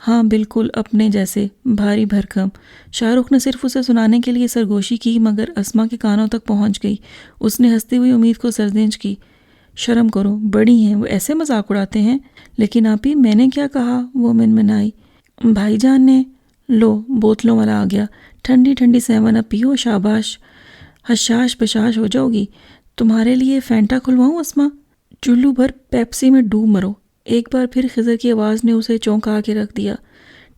ہاں بالکل اپنے جیسے، بھاری بھرکم۔ شاہ رخ نے صرف اسے سنانے کے لیے سرگوشی کی، مگر اسما کے کانوں تک پہنچ گئی۔ اس نے ہنستی ہوئی امید کو سرزنش کی۔ شرم کرو، بڑی ہیں وہ، ایسے مذاق اڑاتے ہیں؟ لیکن آپی میں نے کیا کہا؟ وہ منمنائی۔ بھائی جان نے، لو بوتلوں والا آ گیا، ٹھنڈی ٹھنڈی 7 اپ پیو، شاباش، حشاش بشاش ہو جاؤ گی۔ تمہارے لیے فینٹا کھلواؤں اسما؟ چلو بھر پیپسی میں ڈوب مرو۔ ایک بار پھر خضر کی آواز نے اسے چونکا کے رکھ دیا۔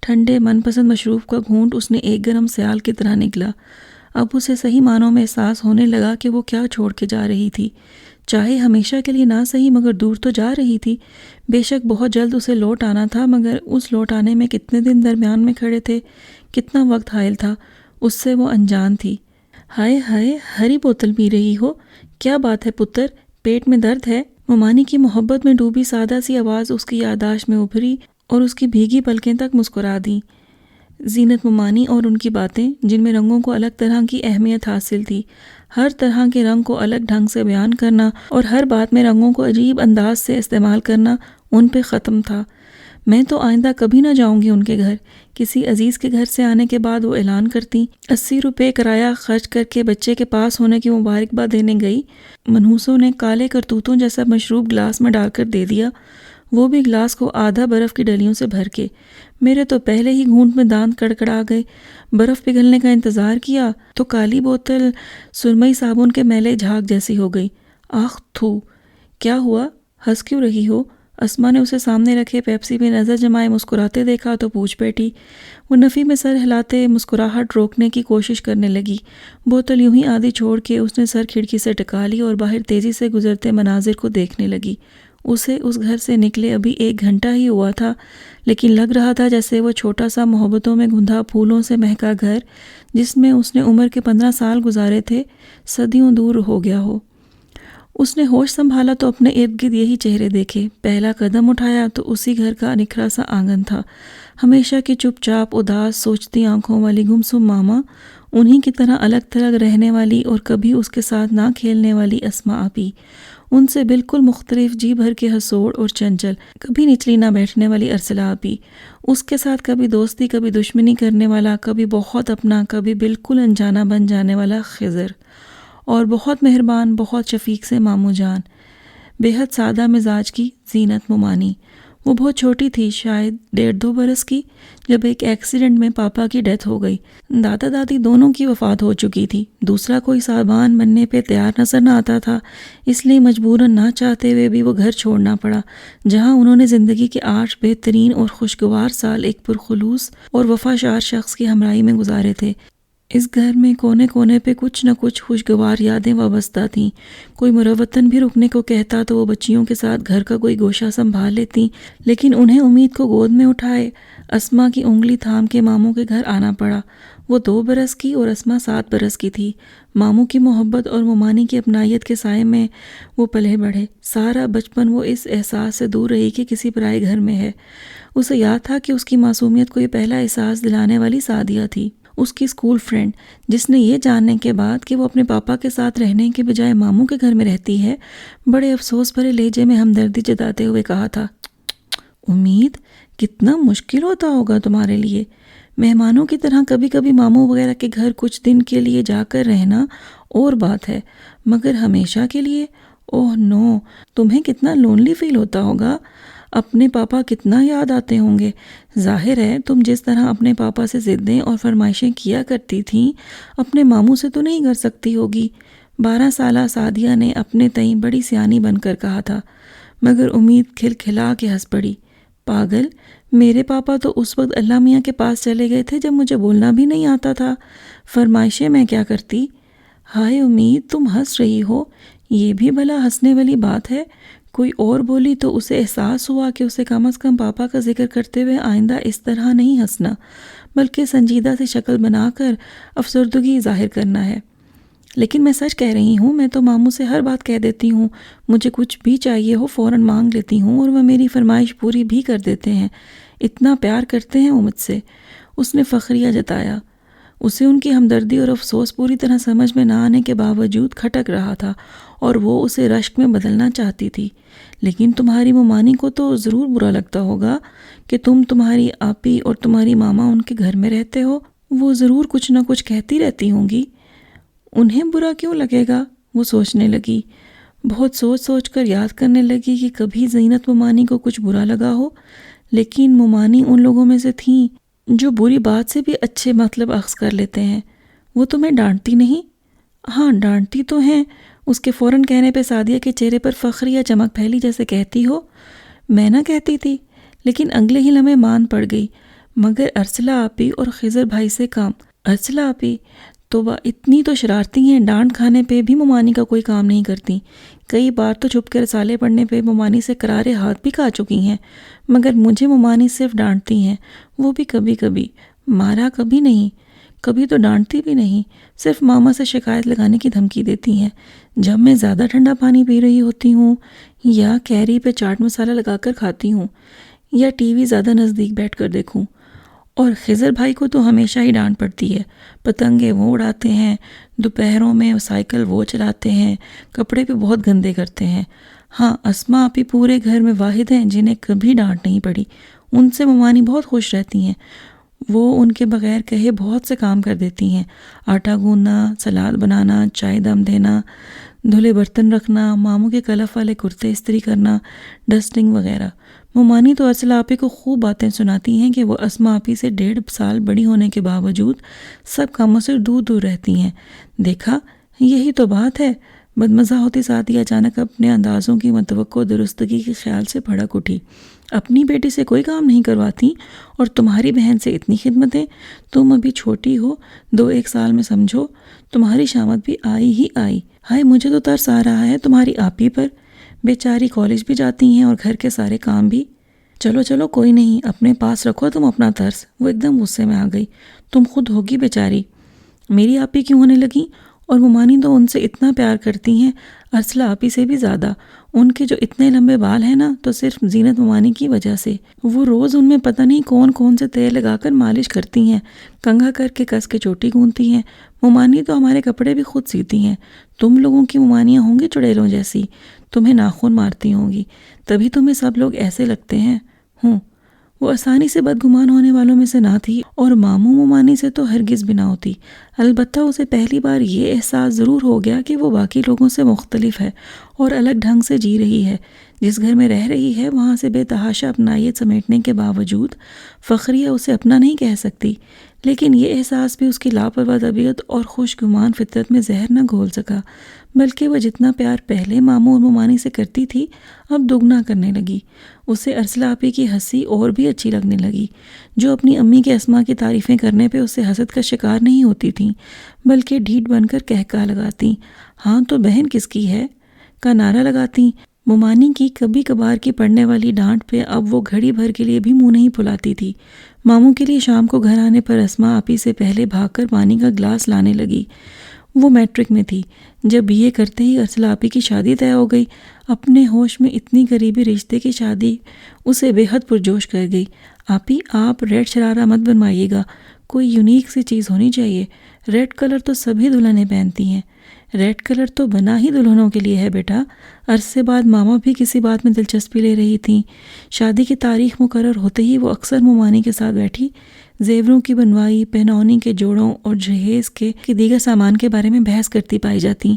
ٹھنڈے من پسند مشروب کا گھونٹ اس نے ایک گرم سیال کی طرح نگلا۔ اب اسے صحیح معنوں میں احساس ہونے لگا کہ وہ کیا چھوڑ کے جا رہی تھی۔ چاہے ہمیشہ کے لیے نہ صحیح، مگر دور تو جا رہی تھی۔ بے شک بہت جلد اسے لوٹ آنا تھا، مگر اس لوٹ آنے میں کتنے دن درمیان میں کھڑے تھے، کتنا وقت حائل تھا، اس سے وہ انجان تھی۔ ہائے ہائے، ہری بوتل پی رہی ہو؟ کیا بات ہے پتر، پیٹ میں درد ہے؟ ممانی کی محبت میں ڈوبی سادہ سی آواز اس کی یادداشت میں ابھری اور اس کی بھیگی پلکیں تک مسکرا دیں۔ زینت ممانی اور ان کی باتیں، جن میں رنگوں کو الگ طرح کی اہمیت حاصل تھی، ہر طرح کے رنگ کو الگ ڈھنگ سے بیان کرنا اور ہر بات میں رنگوں کو عجیب انداز سے استعمال کرنا ان پہ ختم تھا۔ میں تو آئندہ کبھی نہ جاؤں گی ان کے گھر۔ کسی عزیز کے گھر سے آنے کے بعد وہ اعلان کرتی، 80 روپے کرایہ خرچ کر کے بچے کے پاس ہونے کی مبارکباد دینے گئی۔ منحوسوں نے کالے کرتوتوں جیسا مشروب گلاس میں ڈال کر دے دیا، وہ بھی گلاس کو آدھا برف کی ڈلیوں سے بھر کے۔ میرے تو پہلے ہی گھونٹ میں دانت کڑکڑا گئے۔ برف پگھلنے کا انتظار کیا تو کالی بوتل سرمئی صابن کے میلے جھاگ جیسی ہو گئی۔ آخ تھو، کیا ہوا؟ ہنس کیوں رہی ہو؟ اسما نے اسے سامنے رکھے پیپسی میں نظر جمائے مسکراتے دیکھا تو پوچھ بیٹھی۔ وہ نفی میں سر ہلاتے مسکراہٹ روکنے کی کوشش کرنے لگی۔ بوتل یوں ہی آدھی چھوڑ کے اس نے سر کھڑکی سے ٹکا لی اور باہر تیزی سے گزرتے مناظر کو دیکھنے لگی۔ اسے اس گھر سے نکلے ابھی 1 گھنٹہ ہی ہوا تھا، لیکن لگ رہا تھا جیسے وہ چھوٹا سا محبتوں میں گھندھا پھولوں سے مہکا گھر، جس میں اس نے عمر کے 15 سال گزارے تھے، صدیوں دور ہو گیا ہو۔ اس نے ہوش سنبھالا تو اپنے ارد گرد یہی چہرے دیکھے۔ پہلا قدم اٹھایا تو اسی گھر کا نکھرا سا آنگن تھا۔ ہمیشہ کی چپ چاپ اداس سوچتی آنکھوں والی گمسم ماما، انہی کی طرح الگ تھلگ رہنے والی اور کبھی اس کے ساتھ نہ کھیلنے والی اسما آپی، ان سے بالکل مختلف جی بھر کے حسوڑ اور چنچل، کبھی نچلی نہ بیٹھنے والی ارسلہ آپی، اس کے ساتھ کبھی دوستی کبھی دشمنی کرنے والا، کبھی بہت اپنا کبھی بالکل انجانا بن جانے والا خضر، اور بہت مہربان بہت شفیق سے ماموں جان، بے حد سادہ مزاج کی زینت ممانی۔ وہ بہت چھوٹی تھی، شاید 1.5-2 برس کی، جب ایک ایکسیڈنٹ میں پاپا کی ڈیتھ ہو گئی۔ دادا دادی دونوں کی وفات ہو چکی تھی۔ دوسرا کوئی سامان بننے پہ تیار نظر نہ آتا تھا، اس لیے مجبوراً نہ چاہتے ہوئے بھی وہ گھر چھوڑنا پڑا، جہاں انہوں نے زندگی کے 8 بہترین اور خوشگوار سال ایک پرخلوص اور وفاشار شخص کی ہمراہی میں گزارے تھے۔ اس گھر میں کونے کونے پہ کچھ نہ کچھ خوشگوار یادیں وابستہ تھیں۔ کوئی مروتن بھی رکنے کو کہتا تو وہ بچیوں کے ساتھ گھر کا کوئی گوشہ سنبھال لیتی، لیکن انہیں امید کو گود میں اٹھائے اسما کی انگلی تھام کے ماموں کے گھر آنا پڑا۔ وہ 2 برس کی اور اسما 7 برس کی تھی۔ ماموں کی محبت اور ممانی کی اپنائیت کے سائے میں وہ پلے بڑھے۔ سارا بچپن وہ اس احساس سے دور رہی کہ کسی پرائے گھر میں ہے۔ اسے یاد تھا کہ اس کی معصومیت کو یہ پہلا احساس دلانے والی سعدیہ تھی، اس کی اسکول فرینڈ، جس نے یہ جاننے کے بعد کہ وہ اپنے پاپا کے ساتھ رہنے کے بجائے ماموں کے گھر میں رہتی ہے، بڑے افسوس بھرے لہجے میں ہمدردی جتاتے ہوئے کہا تھا، امید، کتنا مشکل ہوتا ہوگا تمہارے لیے۔ مہمانوں کی طرح کبھی کبھی ماموں وغیرہ کے گھر کچھ دن کے لیے جا کر رہنا اور بات ہے، مگر ہمیشہ کے لیے، اوہ نو، تمہیں کتنا لونلی فیل ہوتا ہوگا۔ اپنے پاپا کتنا یاد آتے ہوں گے۔ ظاہر ہے تم جس طرح اپنے پاپا سے ضدیں اور فرمائشیں کیا کرتی تھیں، اپنے ماموں سے تو نہیں کر سکتی ہوگی۔ 12 سالہ سعدیہ نے اپنے تئیں بڑی سیانی بن کر کہا تھا، مگر امید کھلکھلا کے ہنس پڑی۔ پاگل، میرے پاپا تو اس وقت اللہ میاں کے پاس چلے گئے تھے جب مجھے بولنا بھی نہیں آتا تھا، فرمائشیں میں کیا کرتی۔ ہائے امید، تم ہنس رہی ہو، یہ بھی بھلا ہنسنے والی بات ہے؟ کوئی اور بولی تو اسے احساس ہوا کہ اسے کم از کم پاپا کا ذکر کرتے ہوئے آئندہ اس طرح نہیں ہنسنا، بلکہ سنجیدہ سی شکل بنا کر افسردگی ظاہر کرنا ہے۔ لیکن میں سچ کہہ رہی ہوں، میں تو ماموں سے ہر بات کہہ دیتی ہوں، مجھے کچھ بھی چاہیے ہو فوراً مانگ لیتی ہوں اور وہ میری فرمائش پوری بھی کر دیتے ہیں، اتنا پیار کرتے ہیں وہ مجھ سے، اس نے فخریہ جتایا۔ اسے ان کی ہمدردی اور افسوس پوری طرح سمجھ میں نہ آنے کے باوجود کھٹک رہا تھا اور وہ اسے رشک میں بدلنا چاہتی تھی۔ لیکن تمہاری ممانی کو تو ضرور برا لگتا ہوگا کہ تمہاری آپی اور تمہاری ماما ان کے گھر میں رہتے ہو، وہ ضرور کچھ نہ کچھ کہتی رہتی ہوں گی۔ انہیں برا کیوں لگے گا؟ وہ سوچنے لگی، بہت سوچ سوچ کر یاد کرنے لگی کہ کبھی زینت ممانی کو کچھ برا لگا ہو۔ لیکن ممانی ان لوگوں میں سے تھیں جو بری بات سے بھی اچھے مطلب اخذ کر لیتے ہیں۔ وہ تمہیں ڈانٹتی نہیں؟ ہاں ڈانٹتی تو ہیں۔ اس کے فوراً کہنے پہ سعدیہ کے چہرے پر فخر یا چمک پھیلی، جیسے کہتی ہو میں نہ کہتی تھی، لیکن اگلے ہی لمحے مان پڑ گئی۔ مگر ارسلہ آپی اور خضر بھائی سے کام۔ ارسلہ آپی توبہ اتنی تو شرارتی ہیں، ڈانٹ کھانے پہ بھی ممانی کا کوئی کام نہیں کرتی۔ کئی بار تو چھپ کے رسالے پڑھنے پہ ممانی سے کرارے ہاتھ بھی کھا چکی ہیں، مگر مجھے ممانی صرف ڈانٹتی ہیں، وہ بھی کبھی کبھی، مارا کبھی نہیں، کبھی تو ڈانٹتی بھی نہیں، صرف ماما سے شکایت لگانے کی دھمکی دیتی ہیں جب میں زیادہ ٹھنڈا پانی پی رہی ہوتی ہوں، یا کیری پہ چاٹ مسالہ لگا کر کھاتی ہوں، یا ٹی وی زیادہ نزدیک بیٹھ کر دیکھوں۔ اور خضر بھائی کو تو ہمیشہ ہی ڈانٹ پڑتی ہے، پتنگیں وہ اڑاتے ہیں، دوپہروں میں سائیکل وہ چلاتے ہیں، کپڑے بھی بہت گندے کرتے ہیں۔ ہاں اسما آپی پورے گھر میں واحد ہیں جنہیں کبھی ڈانٹ نہیں پڑی، ان سے ممانی بہت خوش رہتی ہیں۔ وہ ان کے بغیر کہے بہت سے کام کر دیتی ہیں، آٹا گوندنا، سلاد بنانا، چائے دم دینا، دھلے برتن رکھنا، ماموں کے کلف والے کرتے استری کرنا، ڈسٹنگ وغیرہ۔ ممانی تو ارسلہ آپی کو خوب باتیں سناتی ہیں کہ وہ اسما آپی سے 1.5 سال بڑی ہونے کے باوجود سب کاموں سے دور دور رہتی ہیں۔ دیکھا، یہی تو بات ہے۔ بدمزہ ہوتی سعدیہ اچانک اپنے اندازوں کی متوقع درستگی کے خیال سے بھڑک اٹھی۔ اپنی بیٹی سے کوئی کام نہیں کرواتی اور تمہاری بہن سے اتنی خدمتیں؟ تم ابھی چھوٹی ہو، 2-1 سال میں سمجھو، تمہاری شامت بھی آئی ہی آئی۔ ہائے مجھے تو ترس آ رہا ہے تمہاری آپی پر، بیچاری کالج بھی جاتی ہیں اور گھر کے سارے کام بھی۔ چلو چلو کوئی نہیں، اپنے پاس رکھو تم اپنا ترس۔ وہ ایک دم غصے میں آ گئی، تم خود ہوگی بیچاری، میری آپی کیوں ہونے لگی؟ اور ممانی تو ان سے اتنا پیار کرتی ہیں، ارسلہ آپی سے بھی زیادہ۔ ان کے جو اتنے لمبے بال ہیں نا، تو صرف زینت ممانی کی وجہ سے۔ وہ روز ان میں پتہ نہیں کون کون سے تیل لگا کر مالش کرتی ہیں، کنگھا کر کے کس کے چوٹی گونتی ہیں۔ ممانی تو ہمارے کپڑے بھی خود سیتی ہیں۔ تم لوگوں کی ممانیاں ہوں گی چڑیلوں جیسی، تمہیں ناخن مارتی ہوں گی، تبھی تمہیں سب لوگ ایسے لگتے ہیں۔ وہ آسانی سے بدگمان ہونے والوں میں سے نہ تھی، اور ماموں ممانی سے تو ہرگز بھی نہ ہوتی۔ البتہ اسے پہلی بار یہ احساس ضرور ہو گیا کہ وہ باقی لوگوں سے مختلف ہے اور الگ ڈھنگ سے جی رہی ہے۔ جس گھر میں رہ رہی ہے وہاں سے بے تحاشا اپنائیت سمیٹنے کے باوجود فخریہ اسے اپنا نہیں کہہ سکتی، لیکن یہ احساس بھی اس کی لاپرواہ طبیعت اور خوش گمان فطرت میں زہر نہ گھول سکا، بلکہ وہ جتنا پیار پہلے ماموں اور ممانی سے کرتی تھی اب دگنا کرنے لگی۔ اسے ارسلہ آپی کی ہنسی اور بھی اچھی لگنے لگی، جو اپنی امی کے اسما کی تعریفیں کرنے پہ اسے حسد کا شکار نہیں ہوتی تھیں، بلکہ ڈھیٹ بن کر کہکا لگاتی، ہاں تو بہن کس کی ہے کا نعرہ لگاتی۔ ممانی کی کبھی کبھار کی پڑنے والی ڈانٹ پہ اب وہ گھڑی بھر کے لیے بھی منہ نہیں پھلاتی تھی۔ ماموں کے لیے شام کو گھر آنے پر اسما آپی سے پہلے بھاگ کر پانی کا گلاس لانے لگی۔ وہ میٹرک میں تھی جب BA کرتے ہی ارسلہ آپی کی شادی طے ہو گئی۔ اپنے ہوش میں اتنی قریبی رشتے کی شادی اسے بے حد پرجوش کر گئی۔ آپی آپ ریڈ شرارہ مت بنوائیے گا، کوئی یونیک سی چیز ہونی چاہیے۔ ریڈ کلر تو سبھی دلہنیں پہنتی ہیں۔ ریڈ کلر تو بنا ہی دلہنوں کے لیے ہے بیٹا۔ عرصے بعد ماما بھی کسی بات میں دلچسپی لے رہی تھیں۔ شادی کی تاریخ مقرر ہوتے ہی وہ اکثر ممانی کے ساتھ بیٹھی زیوروں کی بنوائی، پہنونی کے جوڑوں اور جہیز کے دیگر سامان کے بارے میں بحث کرتی پائی جاتی۔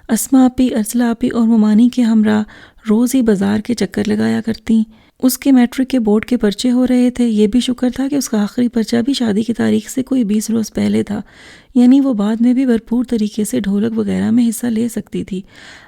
اسما آپی، ارسلہ آپی اور ممانی کے ہمراہ روز ہی بازار کے چکر لگایا کرتیں۔ اس کے میٹرک کے بورڈ کے پرچے ہو رہے تھے، یہ بھی شکر تھا کہ اس کا آخری پرچہ بھی شادی کی تاریخ سے کوئی 20 روز پہلے تھا، یعنی وہ بعد میں بھی بھرپور طریقے سے ڈھولک وغیرہ میں حصہ لے سکتی تھی۔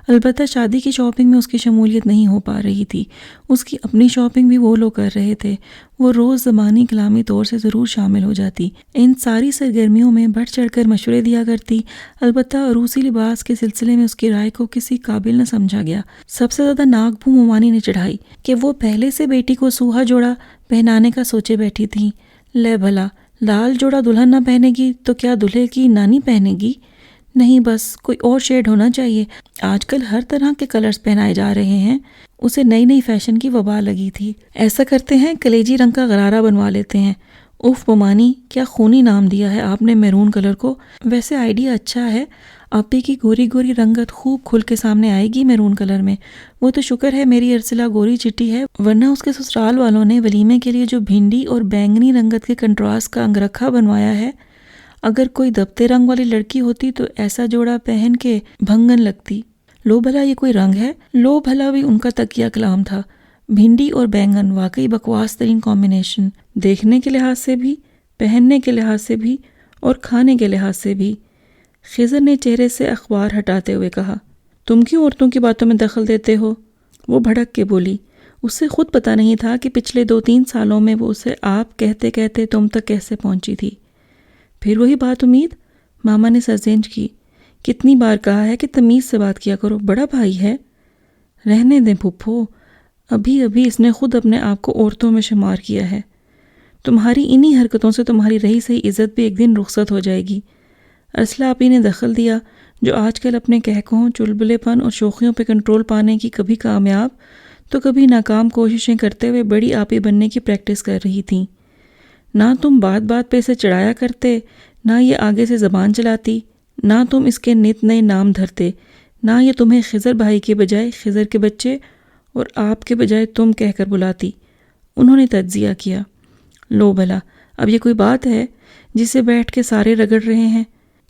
البتہ شادی کی شاپنگ میں اس کی شمولیت نہیں ہو پا رہی تھی، اس کی اپنی شاپنگ بھی وہ لوگ کر رہے تھے۔ وہ روز زبانی کلامی طور سے ضرور شامل ہو جاتی، ان ساری سرگرمیوں میں بڑھ چڑھ کر مشورے دیا کرتی، البتہ عروسی لباس کے سلسلے میں اس کی رائے کو کسی قابل نہ سمجھا گیا۔ سب سے زیادہ ناک بھو ممانی نے چڑھائی کہ وہ پہلے سے بیٹی کو سوہا جوڑا پہنانے کا سوچے بیٹھی تھیں۔ لے بھلا، لال جوڑا دلہن نہ پہنے گی تو کیا دلہے کی نانی پہنے گی؟ نہیں، بس کوئی اور شیڈ ہونا چاہیے۔ آج کل ہر طرح کے کلرز پہنائے جا رہے ہیں۔ اسے نئی نئی فیشن کی وبا لگی تھی۔ ایسا کرتے ہیں کلیجی رنگ کا غرارہ بنوا لیتے ہیں، اف ممانی، کیا خونی نام دیا ہے آپ نے میرون کلر کو. ویسے آئیڈیا اچھا ہے، آپی کی گوری گوری رنگت خوب کھل کے سامنے آئے گی میرون کلر میں. وہ تو شکر ہے میری ارسلہ گوری چٹی ہے، ورنہ اس کے سسرال والوں نے ولیمے کے لیے جو بھنڈی اور بینگنی رنگت کے کنٹراسٹ کا انگرکھا بنوایا ہے، اگر کوئی دبتے رنگ والی لڑکی ہوتی تو ایسا جوڑا پہن کے بھنگن لگتی. لو بھلا یہ کوئی رنگ ہے؟ لو بھلا بھی ان کا تکیہ کلام تھا. بھنڈی اور بینگن واقعی بکواس ترین کمبینیشن، دیکھنے کے لحاظ سے بھی، پہننے کے لحاظ سے بھی، اور کھانے کے لحاظ سے بھی. خضر نے چہرے سے اخبار ہٹاتے ہوئے کہا، تم کیوں عورتوں کی باتوں میں دخل دیتے ہو؟ وہ بھڑک کے بولی. اسے خود پتہ نہیں تھا کہ پچھلے 2-3 سالوں میں وہ اسے آپ کہتے کہتے تم تک کیسے پہنچی تھی. پھر وہی بات امید؟ ماما نے سرزنش کی. کتنی بار کہا ہے کہ تمیز سے بات کیا کرو، بڑا بھائی ہے. رہنے دیں پھپھو، ابھی ابھی اس نے خود اپنے آپ کو عورتوں میں شمار کیا ہے. تمہاری انہی حرکتوں سے تمہاری رہی سہی عزت بھی ایک دن رخصت ہو جائے گی. ارسلہ آپی نے دخل دیا، جو آج کل اپنے کہکہوں، چلبلے پن اور شوخیوں پہ کنٹرول پانے کی کبھی کامیاب تو کبھی ناکام کوششیں کرتے ہوئے بڑی آپی بننے کی پریکٹس کر رہی تھیں. نہ تم بات بات پہ اسے چڑھایا کرتے، نہ یہ آگے سے زبان چلاتی، نہ تم اس کے نت نئے نام دھرتے، نہ یہ تمہیں خضر بھائی کے بجائے خضر کے بچے اور آپ کے بجائے تم کہہ کر بلاتی. انہوں نے تجزیہ کیا. لو بھلا، اب یہ کوئی بات ہے جسے بیٹھ کے سارے رگڑ رہے ہیں؟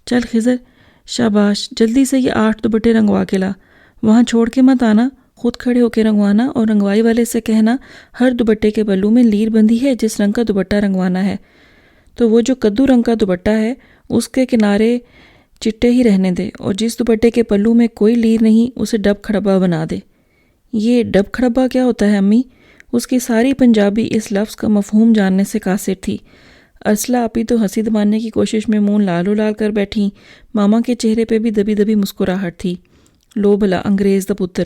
چل خضر، شاباش، جلدی سے یہ 8 دوپٹے رنگوا کے لا. وہاں چھوڑ کے مت آنا، خود کھڑے ہو کے رنگوانا، اور رنگوائی والے سے کہنا ہر دوپٹے کے پلو میں لیر بندی ہے جس رنگ کا دوپٹہ رنگوانا ہے. تو وہ جو کدو رنگ کا دوپٹہ ہے اس کے کنارے چٹے ہی رہنے دے، اور جس دوپٹے کے پلو میں کوئی لیر نہیں اسے ڈب کھڑبا بنا دے. یہ ڈب کھڑبا کیا ہوتا ہے امی؟ اس کی ساری پنجابی اس لفظ کا مفہوم جاننے سے قاصر تھی. ارسلہ آپی تو ہنسی دبانے کی کوشش میں منہ لال و لال کر بیٹھیں. ماما کے چہرے پہ بھی دبی دبی مسکراہٹ تھی. لو بھلا انگریز دا پتر،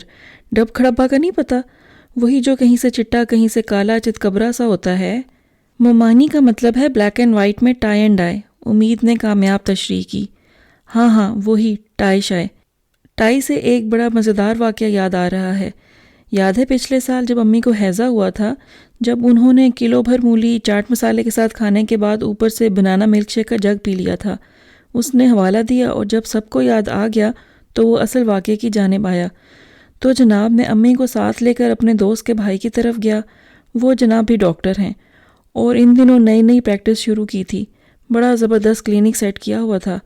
ڈب کھڑبا کا نہیں پتا؟ وہی جو کہیں سے چٹا کہیں سے کالا چتکبرا سا ہوتا ہے. ممانی کا مطلب ہے بلیک اینڈ وائٹ میں ٹائی اینڈ ڈائی. امید نے کامیاب تشریح کی. ہاں وہی ٹائی شائے. ٹائی سے ایک بڑا مزیدار واقعہ یاد آ رہا ہے. یاد ہے پچھلے سال جب امی کو ہیضہ ہوا تھا، جب انہوں نے کلو بھر مولی چاٹ مسالے کے ساتھ کھانے کے بعد اوپر سے بنانا ملک شیک کا جگ پی لیا تھا. اس نے حوالہ دیا اور جب سب کو یاد آ گیا تو وہ اصل واقعے کی جانب آیا. تو جناب میں امی کو ساتھ لے کر اپنے دوست کے بھائی کی طرف گیا. وہ جناب بھی ڈاکٹر ہیں اور ان دنوں نئی پریکٹس شروع کی تھی. بڑا زبردست کلینک سیٹ کیا ہوا تھا.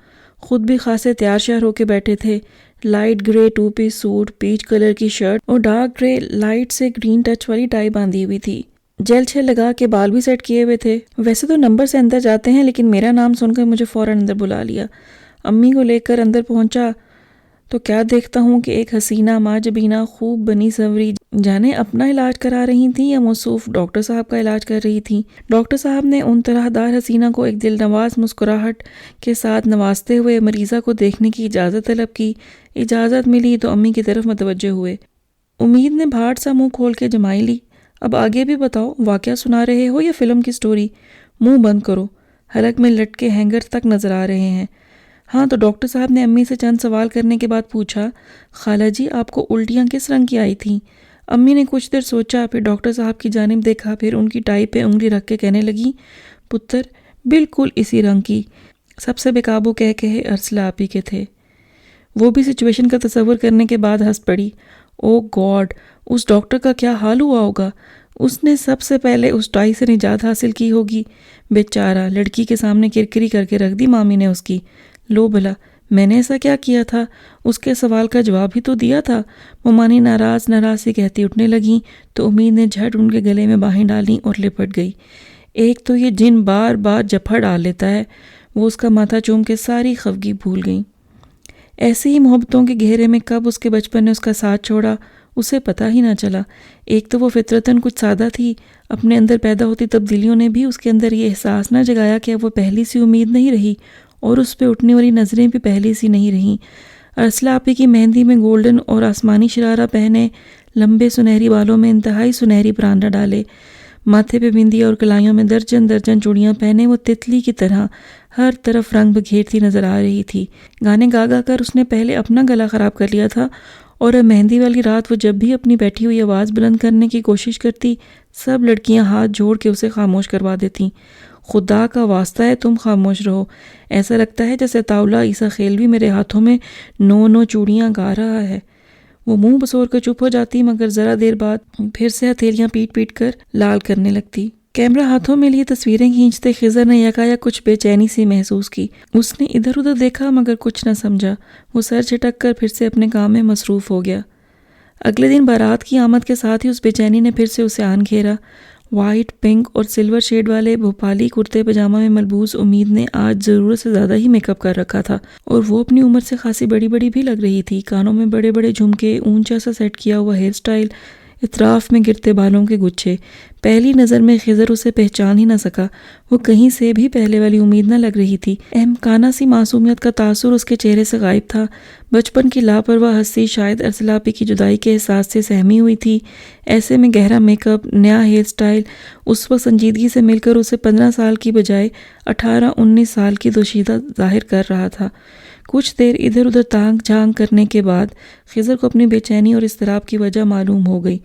خود بھی خاصے تیار شہر ہو کے بیٹھے تھے. لائٹ گرے 2 پیس سوٹ، پیچ کلر کی شرٹ اور ڈارک گرے لائٹ سے گرین ٹچ والی ٹائی باندھی ہوئی تھی. جیل چھل لگا کے بال بھی سیٹ کیے ہوئے تھے. ویسے تو نمبر سے اندر جاتے ہیں لیکن میرا نام سن کر مجھے فوراً اندر بلا لیا. امی کو لے کر اندر پہنچا تو کیا دیکھتا ہوں کہ ایک حسینہ ماں جبینہ خوب بنی سنوری جانے اپنا علاج کرا رہی تھیں یا موصوف ڈاکٹر صاحب کا علاج کر رہی تھیں. ڈاکٹر صاحب نے ان طرح دار حسینہ کو ایک دل نواز مسکراہٹ کے ساتھ نوازتے ہوئے مریضہ کو دیکھنے کی اجازت طلب کی. اجازت ملی تو امی کی طرف متوجہ ہوئے. امید نے بھاٹ سا منہ کھول کے جمائی لی. اب آگے بھی بتاؤ، واقعہ سنا رہے ہو یا فلم کی سٹوری؟ منہ بند کرو، حلق میں لٹکے ہینگر تک نظر آ رہے ہیں. ہاں تو ڈاکٹر صاحب نے امی سے چند سوال کرنے کے بعد پوچھا، خالہ جی آپ کو الٹیاں کس رنگ کی آئی تھیں؟ امی نے کچھ دیر سوچا، پھر ڈاکٹر صاحب کی جانب دیکھا، پھر ان کی ٹائی پہ انگلی رکھ کے کہنے لگی، پتر بالکل اسی رنگ کی. سب سے بے قابو کہے ارسلہ آپی کے تھے. وہ بھی سچویشن کا تصور کرنے کے بعد ہنس پڑی. او گاڈ، اس ڈاکٹر کا کیا حال ہوا ہوگا. اس نے سب سے پہلے اس ٹائی سے نجات حاصل کی ہوگی. بیچارہ، لڑکی کے سامنے کرکری کر کے رکھ دی مامی نے اس کی. لو بھلا، میں نے ایسا کیا کیا تھا؟ اس کے سوال کا جواب ہی تو دیا تھا. ممانی ناراض سی کہتی اٹھنے لگیں تو امید نے جھٹ ان کے گلے میں باہیں ڈالیں اور لپٹ گئی. ایک تو یہ جن بار بار جپھڑ ڈال لیتا ہے. وہ اس کا ماتھا چوم کے ساری خفگی بھول گئیں. ایسے ہی محبتوں کے گہرے میں کب اس کے بچپن نے اس کا ساتھ چھوڑا اسے پتہ ہی نہ چلا. ایک تو وہ فطرتاً کچھ سادہ تھی. اپنے اندر پیدا ہوتی تبدیلیوں نے بھی اس کے اندر یہ احساس نہ جگایا کہ وہ پہلی سی امید نہیں رہی، اور اس پہ اٹھنے والی نظریں بھی پہلی سی نہیں رہیں. ارسلہ آپی کی مہندی میں گولڈن اور آسمانی شرارہ پہنے، لمبے سنہری بالوں میں انتہائی سنہری پراندہ ڈالے، ماتھے پہ بندیا اور کلائیوں میں درجن چوڑیاں پہنے وہ تتلی کی طرح ہر طرف رنگ بکھیرتی نظر آ رہی تھی. گانے گا کر اس نے پہلے اپنا گلا خراب کر لیا تھا، اور اب مہندی والی رات وہ جب بھی اپنی بیٹھی ہوئی آواز بلند کرنے کی کوشش کرتی، سب لڑکیاں ہاتھ جوڑ کے اسے خاموش کروا دیتیں. خدا کا واسطہ ہے تم خاموش رہو، ایسا لگتا ہے جیسے طاولہ عیسیٰ خیلوی میرے ہاتھوں میں 9 چوڑیاں گا رہا ہے۔ وہ منہ بسور کر چپ ہو جاتی، مگر ذرا دیر بعد پھر سے ہتھیلیاں پیٹ پیٹ کر لال کرنے لگتی۔ کیمرہ ہاتھوں میں لیے تصویریں کھینچتے خضر نے یکایک کچھ بے چینی سی محسوس کی۔ اس نے ادھر ادھر دیکھا مگر کچھ نہ سمجھا۔ وہ سر جھٹک کر پھر سے اپنے کام میں مصروف ہو گیا۔ اگلے دن بارات کی آمد کے ساتھ ہی اس بے چینی نے پھر سے اسے آن گھیرا۔ وائٹ، پنک اور سلور شیڈ والے بھوپالی کرتے پاجامہ میں ملبوس امید نے آج ضرورت سے زیادہ ہی میک اپ کر رکھا تھا، اور وہ اپنی عمر سے خاصی بڑی بڑی بھی لگ رہی تھی۔ کانوں میں بڑے بڑے جھمکے، اونچا سا سیٹ کیا ہوا ہیئر سٹائل، اطراف میں گرتے بالوں کے گچھے۔ پہلی نظر میں خضر اسے پہچان ہی نہ سکا۔ وہ کہیں سے بھی پہلے والی امید نہ لگ رہی تھی۔ احمقانہ سی معصومیت کا تاثر اس کے چہرے سے غائب تھا۔ بچپن کی لاپرواہ ہستی شاید ارسلہ آپی کی جدائی کے احساس سے سہمی ہوئی تھی۔ ایسے میں گہرا میک اپ، نیا ہیئر سٹائل اس وقت سنجیدگی سے مل کر اسے 15 سال کی بجائے 18-19 سال کی دوشیزہ ظاہر کر رہا تھا۔ کچھ دیر ادھر ادھر تانگ جھانک کرنے کے بعد خضر کو اپنی بے چینی اور اضطراب کی وجہ معلوم ہو گئی۔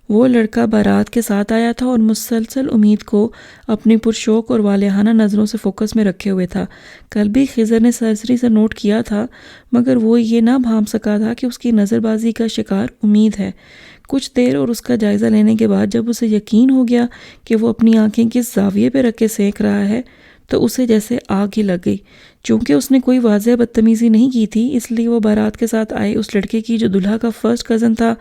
وہ لڑکا بارات کے ساتھ آیا تھا اور مسلسل امید کو اپنی پرشوق اور والہانہ نظروں سے فوکس میں رکھے ہوئے تھا۔ کل بھی خضر نے سرسری سے نوٹ کیا تھا، مگر وہ یہ نہ بھانپ سکا تھا کہ اس کی نظر بازی کا شکار امید ہے۔ کچھ دیر اور اس کا جائزہ لینے کے بعد جب اسے یقین ہو گیا کہ وہ اپنی آنکھیں کس زاویے پہ رکھ کے سینک رہا ہے تو اسے جیسے آگ ہی لگ گئی۔ چونکہ اس نے کوئی واضح بدتمیزی نہیں کی تھی، اس لیے وہ بارات کے ساتھ آئے اس لڑکے کی جو دلہا کا فرسٹ کزن تھا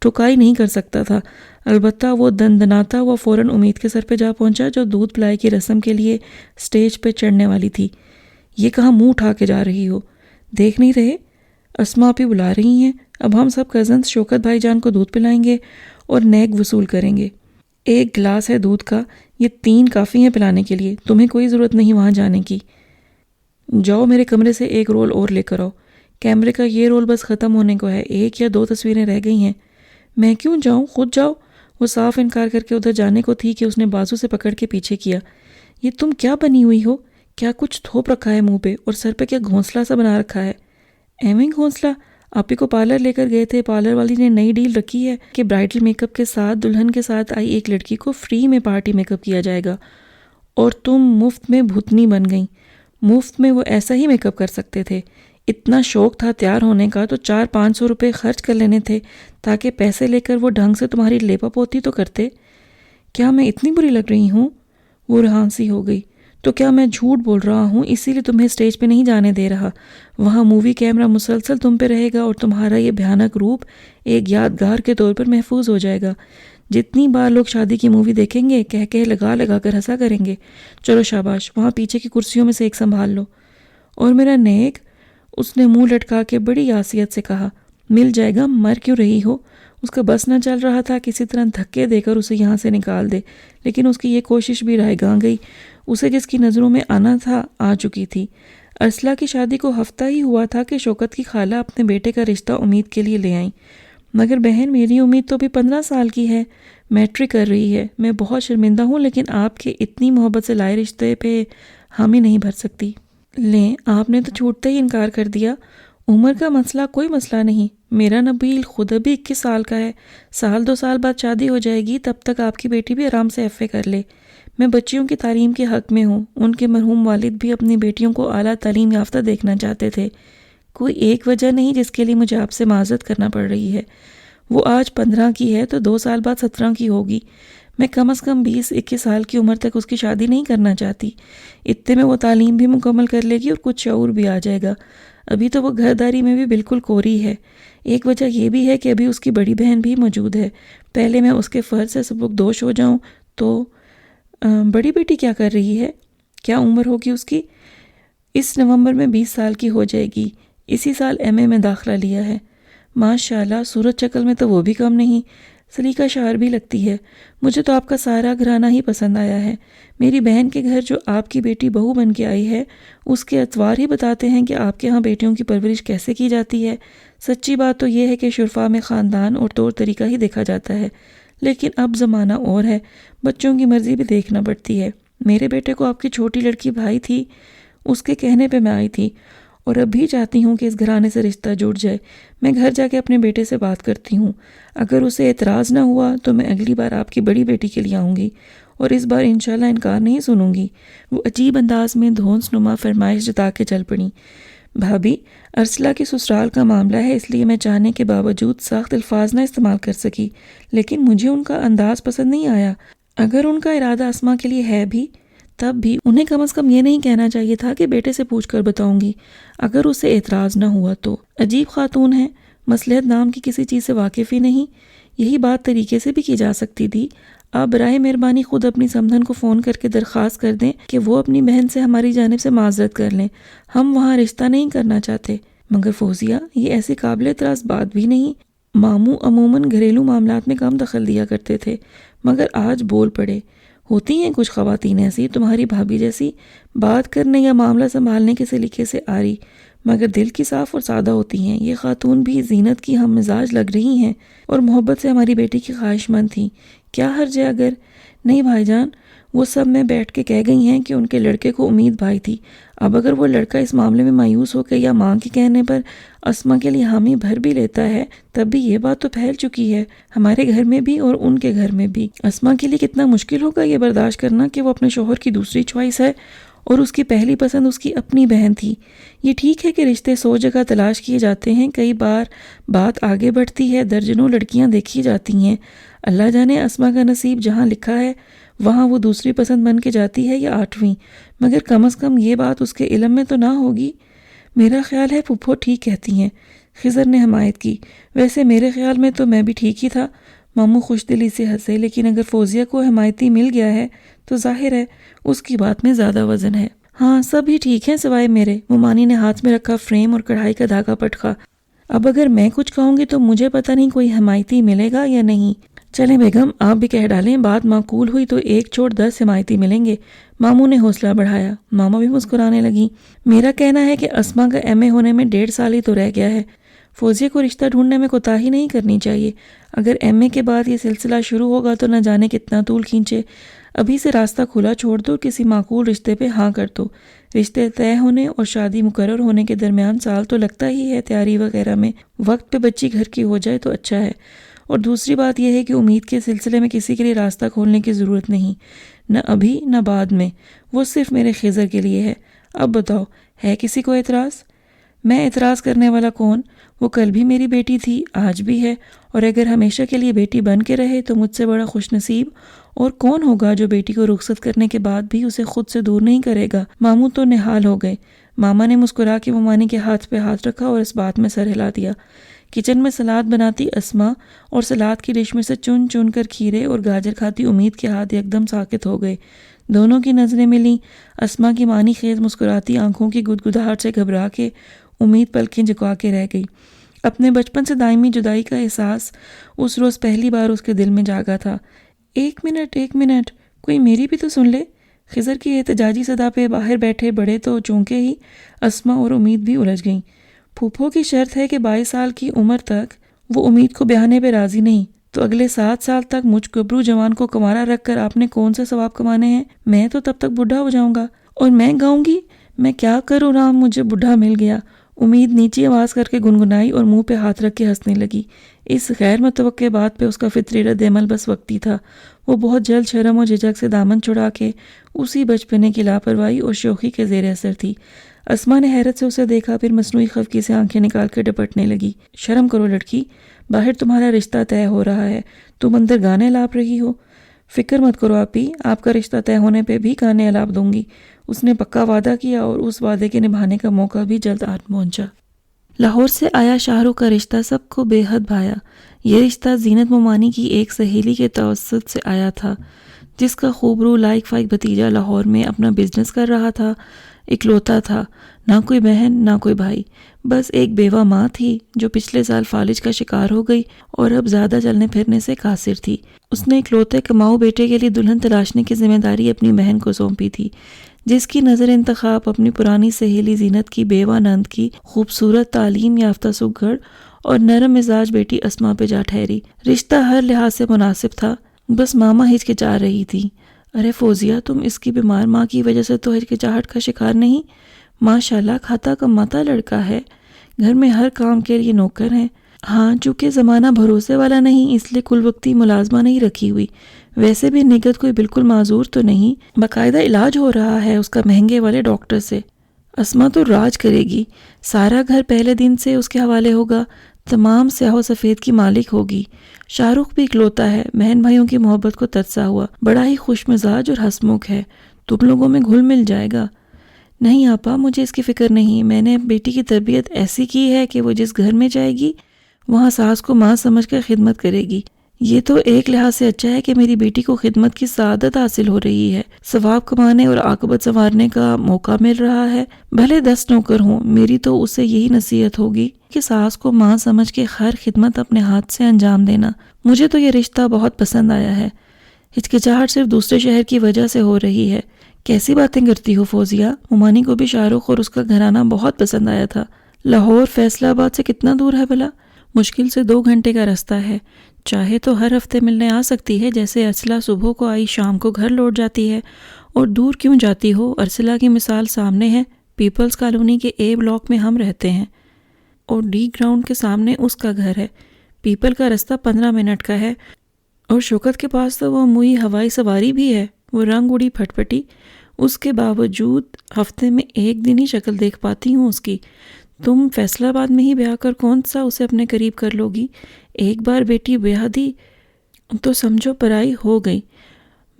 ٹھکائی نہیں کر سکتا تھا۔ البتہ وہ دندناتا ہوا فوراً امید کے سر پہ جا پہنچا جو دودھ پلائی کی رسم کے لیے سٹیج پہ چڑھنے والی تھی۔ یہ کہاں منہ اٹھا کے جا رہی ہو؟ دیکھ نہیں رہے اسما آپی بلا رہی ہیں؟ اب ہم سب کزنز شوکت بھائی جان کو دودھ پلائیں گے اور نیک وصول کریں گے۔ 1 گلاس ہے دودھ کا، یہ 3 کافی ہیں پلانے کے لیے، تمہیں کوئی ضرورت نہیں وہاں جانے کی۔ جاؤ میرے کمرے سے 1 رول اور لے کر آؤ، کیمرے کا یہ رول بس ختم ہونے کو ہے، 1 یا 2 تصویریں رہ گئی ہیں۔ میں کیوں جاؤں، خود جاؤ۔ وہ صاف انکار کر کے ادھر جانے کو تھی کہ اس نے بازو سے پکڑ کے پیچھے کیا۔ یہ تم کیا بنی ہوئی ہو؟ کیا کچھ تھوپ رکھا ہے منہ پہ اور سر پہ کیا گھونسلہ سا بنا رکھا ہے؟ ایویں گھونسلہ؟ آپی کو پارلر لے کر گئے تھے، پارلر والی نے نئی ڈیل رکھی ہے کہ برائڈل میک اپ کے ساتھ دلہن کے ساتھ آئی ایک لڑکی کو فری میں پارٹی میک اپ کیا جائے گا، اور تم مفت میں بھوتنی بن گئیں۔ مفت میں وہ ایسا ہی میک اپ کر سکتے تھے۔ اتنا شوق تھا تیار ہونے کا تو 400-500 روپے خرچ کر لینے تھے تاکہ پیسے لے کر وہ ڈھنگ سے تمہاری لیپ اپ ہوتی تو کرتے۔ کیا میں اتنی بری لگ رہی ہوں؟ وہ ریحان سی ہو گئی۔ تو کیا میں جھوٹ بول رہا ہوں اسی لیے تمہیں اسٹیج پہ نہیں جانے دے رہا؟ وہاں مووی کیمرہ مسلسل تم پہ رہے گا اور تمہارا یہ بھیانک روپ ایک یادگار کے طور پر محفوظ ہو جائے گا۔ جتنی بار لوگ شادی کی مووی دیکھیں گے کہہ کہہ لگا لگا کر ہنسا کریں گے۔ چلو شاباش، وہاں پیچھے کی کرسیوں میں سے ایک سنبھال لو۔ اور میرا نیک؟ اس نے منہ لٹکا کے بڑی آسیت سے کہا۔ مل جائے گا، مر کیوں رہی ہو؟ اس کا بس نہ چل رہا تھا کسی طرح دھکے دے کر اسے یہاں سے نکال دے، لیکن اس کی یہ کوشش بھی رائے گاں گئی۔ اسے جس کی نظروں میں آنا تھا آ چکی تھی۔ ارسلہ کی شادی کو ہفتہ ہی ہوا تھا کہ شوکت کی خالہ اپنے بیٹے کا رشتہ امید کے لیے لے آئیں، مگر بہن میری امید تو بھی 15 سال کی ہے، میٹرک کر رہی ہے۔ میں بہت شرمندہ ہوں لیکن آپ کے اتنی محبت سے لائے رشتے پہ حامی نہیں بھر سکتی۔ لیں، آپ نے تو چھوٹتے ہی انکار کر دیا۔ عمر کا مسئلہ کوئی مسئلہ نہیں، میرا نبیل خود ابھی 21 سال کا ہے، 1-2 سال بعد شادی ہو جائے گی، تب تک آپ کی بیٹی بھی آرام سے ایف اے کر لے۔ میں بچیوں کی تعلیم کے حق میں ہوں، ان کے مرحوم والد بھی اپنی بیٹیوں کو اعلیٰ تعلیم یافتہ دیکھنا چاہتے تھے۔ کوئی ایک وجہ نہیں جس کے لیے مجھے آپ سے معذرت کرنا پڑ رہی ہے۔ وہ آج 15 کی ہے تو 2 سال بعد 17 کی ہوگی۔ میں کم از کم 20-21 سال کی عمر تک اس کی شادی نہیں کرنا چاہتی۔ اتنے میں وہ تعلیم بھی مکمل کر لے گی اور کچھ شعور بھی آ جائے گا۔ ابھی تو وہ گھرداری میں بھی بالکل کوری ہے۔ ایک وجہ یہ بھی ہے کہ ابھی اس کی بڑی بہن بھی موجود ہے۔ پہلے میں اس کے فرض سے سبکدوش ہو جاؤں تو۔ بڑی بیٹی کیا کر رہی ہے؟ کیا عمر ہوگی اس کی؟ اس نومبر میں 20 سال کی ہو جائے گی۔ اسی سال ایم اے میں داخلہ لیا ہے۔ ماشاءاللہ، صورت شکل میں تو وہ بھی کم نہیں، سلیقہ شعر بھی لگتی ہے۔ مجھے تو آپ کا سارا گھرانہ ہی پسند آیا ہے۔ میری بہن کے گھر جو آپ کی بیٹی بہو بن کے آئی ہے اس کے اتوار ہی بتاتے ہیں کہ آپ کے ہاں بیٹیوں کی پرورش کیسے کی جاتی ہے۔ سچی بات تو یہ ہے کہ شرفا میں خاندان اور طور طریقہ ہی دیکھا جاتا ہے، لیکن اب زمانہ اور ہے، بچوں کی مرضی بھی دیکھنا پڑتی ہے۔ میرے بیٹے کو آپ کی چھوٹی لڑکی بھائی تھی، اس کے کہنے پہ میں آئی تھی، اور اب بھی چاہتی ہوں کہ اس گھرانے سے رشتہ جڑ جائے۔ میں گھر جا کے اپنے بیٹے سے بات کرتی ہوں، اگر اسے اعتراض نہ ہوا تو میں اگلی بار آپ کی بڑی بیٹی کے لیے آؤں گی، اور اس بار انشاءاللہ انکار نہیں سنوں گی۔ وہ عجیب انداز میں دھونس نما فرمائش جتا کے چل پڑیں۔ بھابی، ارسلہ کے سسرال کا معاملہ ہے، اس لیے میں چاہنے کے باوجود سخت الفاظ نہ استعمال کر سکی، لیکن مجھے ان کا انداز پسند نہیں آیا۔ اگر ان کا ارادہ اسما کے لیے ہے بھی، تب بھی انہیں کم از کم یہ نہیں کہنا چاہیے تھا کہ بیٹے سے پوچھ کر بتاؤں گی، اگر اسے اعتراض نہ ہوا تو۔ عجیب خاتون ہے، مصلحت نام کی کسی چیز سے واقف ہی نہیں۔ یہی بات طریقے سے بھی کی جا سکتی تھی۔ آپ براہ مہربانی خود اپنی سمدھن کو فون کر کے درخواست کر دیں کہ وہ اپنی بہن سے ہماری جانب سے معذرت کر لیں، ہم وہاں رشتہ نہیں کرنا چاہتے۔ مگر فوزیہ، یہ ایسی قابل اعتراض بات بھی نہیں۔ ماموں عموماً گھریلو معاملات میں کم دخل دیا کرتے تھے، مگر آج بول پڑے۔ ہوتی ہیں کچھ خواتین ایسی، تمہاری بھابھی جیسی، بات کرنے یا معاملہ سنبھالنے کے سلیقے سے آری، مگر دل کی صاف اور سادہ ہوتی ہیں۔ یہ خاتون بھی زینت کی ہم مزاج لگ رہی ہیں اور محبت سے ہماری بیٹی کی خواہش مند تھیں۔ کیا حرج ہے اگر؟ نہیں بھائی جان، وہ سب میں بیٹھ کے کہہ گئی ہیں کہ ان کے لڑکے کو امید بھائی تھی۔ اب اگر وہ لڑکا اس معاملے میں مایوس ہو کے یا ماں کے کہنے پر اسما کے لیے حامی بھر بھی لیتا ہے، تب بھی یہ بات تو پھیل چکی ہے، ہمارے گھر میں بھی اور ان کے گھر میں بھی۔ اسما کے لیے کتنا مشکل ہوگا یہ برداشت کرنا کہ وہ اپنے شوہر کی دوسری چوائس ہے اور اس کی پہلی پسند اس کی اپنی بہن تھی۔ یہ ٹھیک ہے کہ رشتے 100 جگہ تلاش کیے جاتے ہیں، کئی بار بات آگے بڑھتی ہے، درجنوں لڑکیاں دیکھی جاتی ہیں، اللہ جانے اسما کا نصیب جہاں لکھا ہے وہاں وہ دوسری پسند بن کے جاتی ہے یا 8ویں، مگر کم از کم یہ بات اس کے علم میں تو نہ ہوگی۔ میرا خیال ہے پھپھو ٹھیک کہتی ہیں، خضر نے حمایت کی۔ ویسے میرے خیال میں تو میں بھی ٹھیک ہی تھا۔ ماموں خوش دلی سے ہنسے، لیکن اگر فوزیہ کو حمایتی مل گیا ہے تو ظاہر ہے اس کی بات میں زیادہ وزن ہے۔ ہاں سب ہی ٹھیک ہیں سوائے میرے۔ مومانی نے ہاتھ میں رکھا فریم اور کڑھائی کا دھاگا پٹکا۔ اب اگر میں کچھ کہوں گی تو مجھے پتہ نہیں کوئی حمایتی ملے گا یا نہیں۔ چلیں بیگم، آپ بھی کہہ ڈالیں، بات معقول ہوئی تو 1 چھوڑ 10 حمایتی ملیں گے۔ ماموں نے حوصلہ بڑھایا۔ ماما بھی مسکرانے لگیں۔ میرا کہنا ہے کہ اسما کا ایم اے ہونے میں 1.5 سال ہی تو رہ گیا ہے۔ فوزیہ کو رشتہ ڈھونڈنے میں کوتاہی نہیں کرنی چاہیے۔ اگر ایم اے کے بعد یہ سلسلہ شروع ہوگا تو نہ جانے کتنا طول کھینچے۔ ابھی سے راستہ کھلا چھوڑ دو، کسی معقول رشتے پہ ہاں کر دو۔ رشتے طے ہونے اور شادی مقرر ہونے کے درمیان سال تو لگتا ہی ہے، تیاری وغیرہ میں وقت پہ بچی گھر کی ہو جائے تو اچھا ہے۔ اور دوسری بات یہ ہے کہ امید کے سلسلے میں کسی کے لیے راستہ کھولنے کی ضرورت نہیں، نہ ابھی نہ بعد میں، وہ صرف میرے خضر کے لیے ہے۔ اب بتاؤ، ہے کسی کو اعتراض؟ میں اعتراض کرنے والا کون؟ وہ کل بھی میری بیٹی تھی، آج بھی ہے، اور اگر ہمیشہ کے لیے بیٹی بن کے رہے تو مجھ سے بڑا خوش نصیب اور کون ہوگا جو بیٹی کو رخصت کرنے کے بعد بھی اسے خود سے دور نہیں کرے گا۔ ماموں تو نہال ہو گئے۔ ماما نے مسکرا کے مومانی کے ہاتھ پہ ہاتھ رکھا اور اس بات میں سر ہلا دیا۔ کچن میں سلاد بناتی اسما اور سلاد کی ڈش میں سے چن چن کر کھیرے اور گاجر کھاتی امید کے ہاتھ یکدم ساکت ہو گئے۔ دونوں کی نظریں ملیں۔ اسما کی معنی خیز مسکراتی آنکھوں کی گدگداہٹ سے گھبرا کے امید پلکیں جھکا کے رہ گئی۔ اپنے بچپن سے دائمی جدائی کا احساس اس روز پہلی بار اس کے دل میں جاگا تھا۔ ایک منٹ، کوئی میری بھی تو سن لے۔ خضر کی احتجاجی صدا پہ باہر بیٹھے بڑے تو چونکے ہی اسما اور امید بھی الجھ گئیں۔ پھوپھو کی شرط ہے کہ 22 سال کی عمر تک وہ امید کو بیاہنے پہ راضی نہیں، تو اگلے 7 سال تک مجھ گبرو جوان کو کنوارا رکھ کر آپ نے کون سے ثواب کمانے ہیں؟ میں تو تب تک بوڑھا ہو جاؤں گا، اور میں گاؤں گی، میں کیا کروں رام، مجھے بوڑھا مل گیا۔ امید نیچی آواز کر کے گنگنائی اور منہ پہ ہاتھ رکھ کے ہنسنے لگی۔ اس غیر متوقع بات پہ اس کا فطری رد عمل بس وقتی تھا۔ وہ بہت جلد شرم و جھجک سے دامن چھڑا کے اسی بچپنے کی لاپرواہی اور شوخی کے زیر اثر تھی۔ اسما نے حیرت سے اسے دیکھا، پھر مصنوعی خفگی سے آنکھیں نکال کے ڈپٹنے لگی۔ شرم کرو لڑکی، باہر تمہارا رشتہ طے ہو رہا ہے، تم اندر گانے الاپ رہی ہو۔ فکر مت کرو آپی، آپ کا رشتہ طے ہونے پہ بھی گانے الاپ دوں گی۔ اس نے پکا وعدہ کیا اور اس وعدے کے نبھانے کا موقع بھی جلد آن پہنچا۔ لاہور سے آیا شاہ رخ کا رشتہ سب کو بے حد بھایا۔ یہ رشتہ زینت مومانی کی ایک سہیلی کے توسط سے آیا تھا، جس کا خوبرو لائق فائق بھتیجا لاہور میں اپنا بزنس کر رہا تھا۔ اکلوتا تھا، نہ کوئی بہن نہ کوئی بھائی، بس ایک بیوہ ماں تھی جو پچھلے سال فالج کا شکار ہو گئی اور اب زیادہ چلنے پھرنے سے قاصر تھی۔ اس نے اکلوتے کماؤ بیٹے کے لیے دلہن تلاشنے کی ذمہ داری اپنی بہن کو سونپی تھی، جس کی نظر انتخاب اپنی پرانی سہیلی زینت کی بیوہ نند کی خوبصورت تعلیم یافتہ سگڑ اور نرم مزاج بیٹی اسما پہ جا ٹھہری۔ رشتہ ہر لحاظ سے مناسب تھا، بس ماما ہچکچا رہی تھی۔ ارے فوزیہ، تم اس کی بیمار ماں کی وجہ سے تو ہچکچاہٹ کا شکار نہیں؟ ماشاءاللہ کھاتا کماتا لڑکا ہے، گھر میں ہر کام کے لیے نوکر ہیں۔ ہاں چونکہ زمانہ بھروسے والا نہیں، اس لیے کل وقتی ملازمہ نہیں رکھی ہوئی، ویسے بھی نگہت کوئی بالکل معذور تو نہیں، باقاعدہ علاج ہو رہا ہے اس کا مہنگے والے ڈاکٹر سے۔ اسما تو راج کرے گی، سارا گھر پہلے دن سے اس کے حوالے ہوگا، تمام سیاہ و سفید کی مالک ہوگی۔ شاہ رخ بھی اکلوتا ہے، بہن بھائیوں کی محبت کو ترسا ہوا، بڑا ہی خوش مزاج اور ہنسمکھ ہے، تم لوگوں میں گھل مل جائے گا۔ نہیں آپا، مجھے اس کی فکر نہیں، میں نے بیٹی کی تربیت ایسی کی ہے کہ وہ جس گھر میں جائے گی وہاں ساس کو ماں سمجھ کر خدمت کرے گی۔ یہ تو ایک لحاظ سے اچھا ہے کہ میری بیٹی کو خدمت کی سعادت حاصل ہو رہی ہے، ثواب کمانے اور عاقبت سنوارنے کا موقع مل رہا ہے۔ بھلے 10 نوکر ہوں، میری تو اسے یہی نصیحت ہوگی کہ ساس کو ماں سمجھ کے ہر خدمت اپنے ہاتھ سے انجام دینا۔ مجھے تو یہ رشتہ بہت پسند آیا ہے۔ ہچکچاہٹ صرف دوسرے شہر کی وجہ سے ہو رہی ہے۔ کیسی باتیں کرتی ہو فوزیہ؟ ممانی کو بھی شاہ رخ اور اس کا گھرانہ بہت پسند آیا تھا۔ لاہور فیصلہ آباد سے کتنا دور ہے بھلا؟ مشکل سے 2 گھنٹے کا رستہ ہے، چاہے تو ہر ہفتے ملنے آ سکتی ہے، جیسے ارسلہ صبح کو آئی شام کو گھر لوٹ جاتی ہے۔ اور دور کیوں جاتی ہو، ارسلہ کی مثال سامنے ہے، پیپلز کالونی کے اے بلاک میں ہم رہتے ہیں اور ڈی گراؤنڈ کے سامنے اس کا گھر ہے۔ پیپل کا رستہ 15 منٹ کا ہے، اور شوکت کے پاس تو وہ موئی ہوائی سواری بھی ہے، وہ رنگ اڑی پھٹ پٹی، اس کے باوجود ہفتے میں 1 دن ہی شکل دیکھ پاتی ہوں اس کی۔ تم فیصلہ آباد میں ہی بیاہ کر کون سا اسے اپنے قریب کر لو گی؟ ایک بار بیٹی بیاہ دی تو سمجھو پرائی ہو گئی،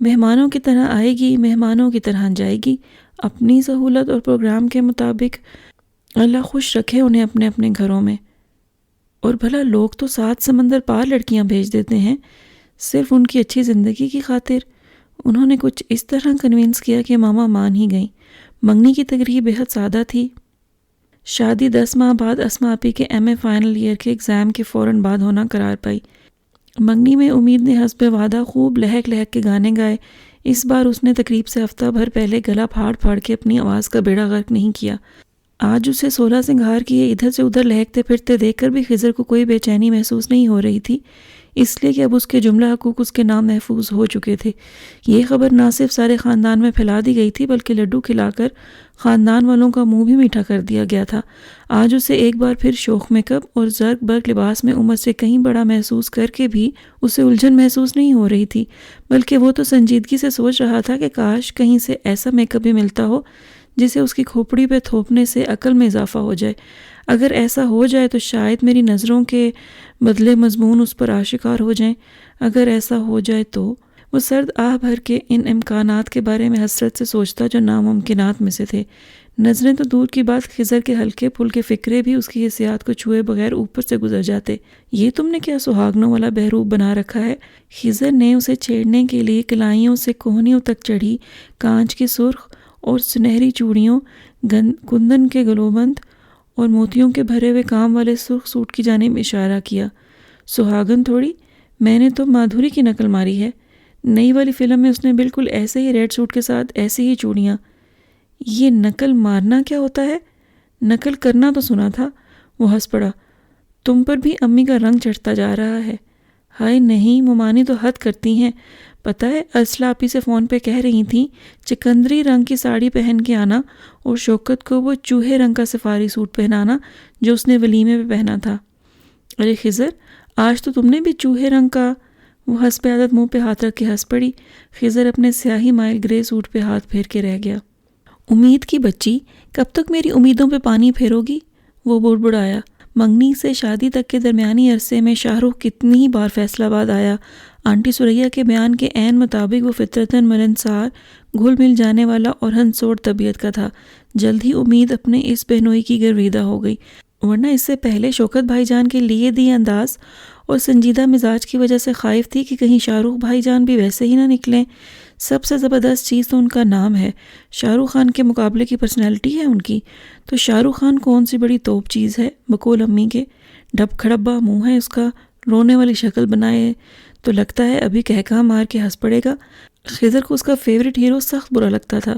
مہمانوں کی طرح آئے گی، مہمانوں کی طرح جائے گی، اپنی سہولت اور پروگرام کے مطابق۔ اللہ خوش رکھے انہیں اپنے اپنے گھروں میں۔ اور بھلا لوگ تو 7 سمندر پار لڑکیاں بھیج دیتے ہیں صرف ان کی اچھی زندگی کی خاطر۔ انہوں نے کچھ اس طرح کنونس کیا کہ ماما مان ہی گئیں۔ منگنی کی تقریب بہت سادہ تھی۔ شادی 10 ماہ بعد اسما آپی کے ایم اے فائنل ایئر کے ایگزام کے فوراً بعد ہونا قرار پائی۔ منگنی میں امید نے حسب وعدہ خوب لہک لہک کے گانے گائے۔ اس بار اس نے تقریب سے ہفتہ بھر پہلے گلا پھاڑ پھاڑ کے اپنی آواز کا بیڑا غرق نہیں کیا۔ آج اسے 16 سنگھار کیے ادھر سے ادھر لہکتے پھرتے دیکھ کر بھی خضر کو کوئی بے چینی محسوس نہیں ہو رہی تھی، اس لیے کہ اب اس کے جملہ حقوق اس کے نام محفوظ ہو چکے تھے۔ یہ خبر نہ صرف سارے خاندان میں پھیلا دی گئی تھی بلکہ لڈو کھلا کر خاندان والوں کا منہ بھی میٹھا کر دیا گیا تھا۔ آج اسے ایک بار پھر شوخ میک اپ اور زرق برق لباس میں عمر سے کہیں بڑا محسوس کر کے بھی اسے الجھن محسوس نہیں ہو رہی تھی، بلکہ وہ تو سنجیدگی سے سوچ رہا تھا کہ کاش کہیں سے ایسا میک اپ بھی ملتا ہو جسے اس کی کھوپڑی پہ تھوپنے سے عقل میں اضافہ ہو جائے۔ اگر ایسا ہو جائے تو شاید میری نظروں کے بدلے مضمون اس پر آشکار ہو جائیں۔ اگر ایسا ہو جائے تو وہ سرد آہ بھر کے ان امکانات کے بارے میں حسرت سے سوچتا جو ناممکنات میں سے تھے۔ نظریں تو دور کی بات، خضر کے ہلکے پھلکے فکرے بھی اس کی حسیات کو چھوئے بغیر اوپر سے گزر جاتے۔ یہ تم نے کیا سہاگنوں والا بہروپ بنا رکھا ہے؟ خضر نے اسے چھیڑنے کے لیے کلائیوں سے کوہنیوں تک چڑھی کانچ کی سرخ اور سنہری چوڑیوں، کندن کے گلوبند اور موتیوں کے بھرے ہوئے کام والے سرخ سوٹ کی جانب اشارہ کیا۔ سہاگن تھوڑی، میں نے تو مادھوری کی نقل ماری ہے، نئی والی فلم میں اس نے بالکل ایسے ہی ریڈ سوٹ کے ساتھ ایسی ہی چوڑیاں۔ یہ نقل مارنا کیا ہوتا ہے؟ نقل کرنا تو سنا تھا۔ وہ ہنس پڑا۔ تم پر بھی امی کا رنگ چڑھتا جا رہا ہے۔ ہائے نہیں، ممانی تو حد کرتی ہیں۔ پتہ ہے ارسلہ آپی سے فون پہ کہہ رہی تھیں چکندری رنگ کی ساڑی پہن کے آنا اور شوکت کو وہ چوہے رنگ کا سفاری سوٹ پہنانا جو اس نے ولیمے پہ پہنا تھا۔ ارے خضر، آج تو تم نے بھی چوہے رنگ کا۔ وہ حسب عادت منہ پہ ہاتھ رکھ کے ہنس پڑی۔ خضر اپنے سیاہی مائل گرے سوٹ پہ ہاتھ پھیر کے رہ گیا۔ امید کی بچی، کب تک میری امیدوں پہ پانی پھیرو گی؟ وہ بڑبڑایا۔ منگنی سے شادی تک کے درمیانی عرصے میں شاہ رخ کتنی ہی بار فیصلہ آباد آیا۔ آنٹی سریا کے بیان کے عین مطابق وہ فطرتاً ملنسار، گھل مل جانے والا اور ہنسوڑ طبیعت کا تھا۔ جلد ہی امید اپنے اس بہنوئی کی گرویدہ ہو گئی، ورنہ اس سے پہلے شوکت بھائی جان کے لیے دی انداز اور سنجیدہ مزاج کی وجہ سے خائف تھی کہ کہیں شاہ رخ بھائی جان بھی ویسے ہی نہ نکلیں۔ سب سے زبردست چیز تو ان کا نام ہے، شاہ رخ خان کے مقابلے کی پرسنالٹی ہے ان کی۔ تو شاہ رخ خان کون سی بڑی توپ چیز ہے بقول امی کے؟ ڈب کھڑبا منہ ہے اس کا، رونے والی شکل بنائے تو لگتا ہے ابھی کہکہا مار کے ہنس پڑے گا۔ خضر کو اس کا فیورٹ ہیرو سخت برا لگتا تھا۔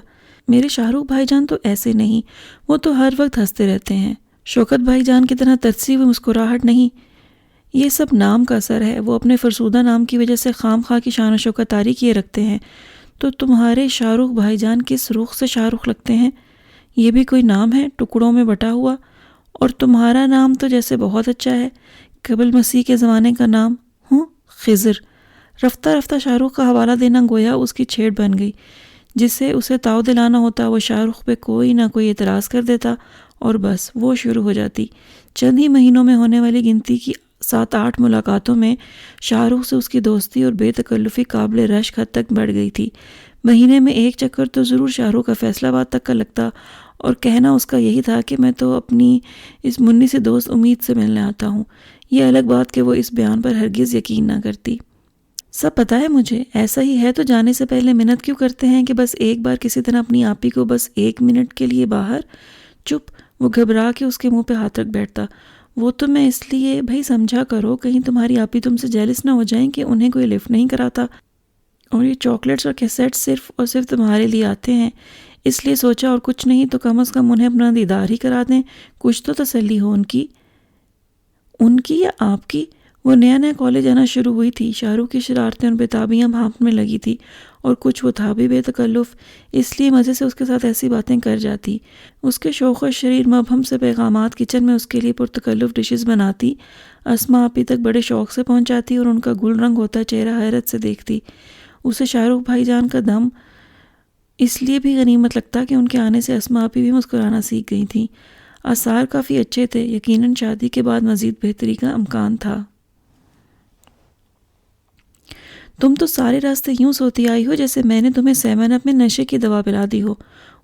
میرے شاہ رخ بھائی جان تو ایسے نہیں، وہ تو ہر وقت ہنستے رہتے ہیں۔ شوکت بھائی جان کی طرح ترسی ہوئی مسکراہٹ نہیں۔ یہ سب نام کا اثر ہے، وہ اپنے فرسودہ نام کی وجہ سے خام خواہ کی شان و شوکت طاری کیے رکھتے ہیں۔ تو تمہارے شاہ رخ بھائی جان کس رخ سے شاہ رخ لگتے ہیں؟ یہ بھی کوئی نام ہے ٹکڑوں میں بٹا ہوا؟ اور تمہارا نام تو جیسے بہت اچھا ہے، قبل مسیح کے زمانے کا نام ہوں، خضر۔ رفتہ رفتہ شاہ رخ کا حوالہ دینا گویا اس کی چھیڑ بن گئی، جس سے اسے تاؤ دلانا ہوتا وہ شاہ رخ پہ کوئی نہ کوئی اعتراض کر دیتا اور بس وہ شروع ہو جاتی۔ چند ہی مہینوں میں ہونے والی گنتی کی 7-8 ملاقاتوں میں شاہ رخ سے اس کی دوستی اور بے تکلفی قابل رشک حد تک بڑھ گئی تھی۔ مہینے میں ایک چکر تو ضرور شاہ رخ کا فیصل آباد تک کا لگتا، اور کہنا اس کا یہی تھا کہ میں تو اپنی اس منی سے دوست امید سے ملنے آتا ہوں۔ یہ الگ بات کہ وہ اس بیان پر ہرگز یقین نہ کرتی۔ سب پتہ ہے مجھے، ایسا ہی ہے تو جانے سے پہلے منت کیوں کرتے ہیں کہ بس ایک بار کسی طرح اپنی آپی کو بس 1 منٹ کے لیے باہر۔ چپ، وہ گھبرا کے اس کے منہ پہ ہاتھ رکھ بیٹھتا۔ وہ تو میں اس لیے بھائی سمجھا کرو، کہیں تمہاری آپی تم سے جیلس نہ ہو جائیں کہ انہیں کوئی لفٹ نہیں کراتا، اور یہ چاکلیٹس اور کیسٹ صرف اور صرف تمہارے لیے آتے ہیں، اس لیے سوچا اور کچھ نہیں تو کم از کم انہیں اپنا دیدار ہی کرا دیں، کچھ تو تسلی ہو ان کی یا آپ کی۔ وہ نیا نیا کالج آنا شروع ہوئی تھی، شاہ رخ کی شرارتیں اور بےتابیاں بھانپنے میں لگی تھی، اور کچھ وہ تھا بھی بے تکلف، اس لیے مزے سے اس کے ساتھ ایسی باتیں کر جاتی۔ اس کے شوق و شریر مبہم سے پیغامات کچن میں اس کے لیے پرتکلف ڈشز بناتی، اسما آپی تک بڑے شوق سے پہنچاتی اور ان کا گل رنگ ہوتا چہرہ حیرت سے دیکھتی۔ اسے شاہ رخ بھائی جان کا دم اس لیے بھی غنیمت لگتا کہ ان کے آنے سے اسما آپی بھی مسکرانا سیکھ گئی تھیں۔ آثار کافی اچھے تھے، یقیناً شادی کے بعد مزید بہتری کا امکان تھا۔ تم تو سارے راستے یوں سوتی آئی ہو جیسے میں نے تمہیں 7 اپ میں نشے کی دوا پلا دی ہو۔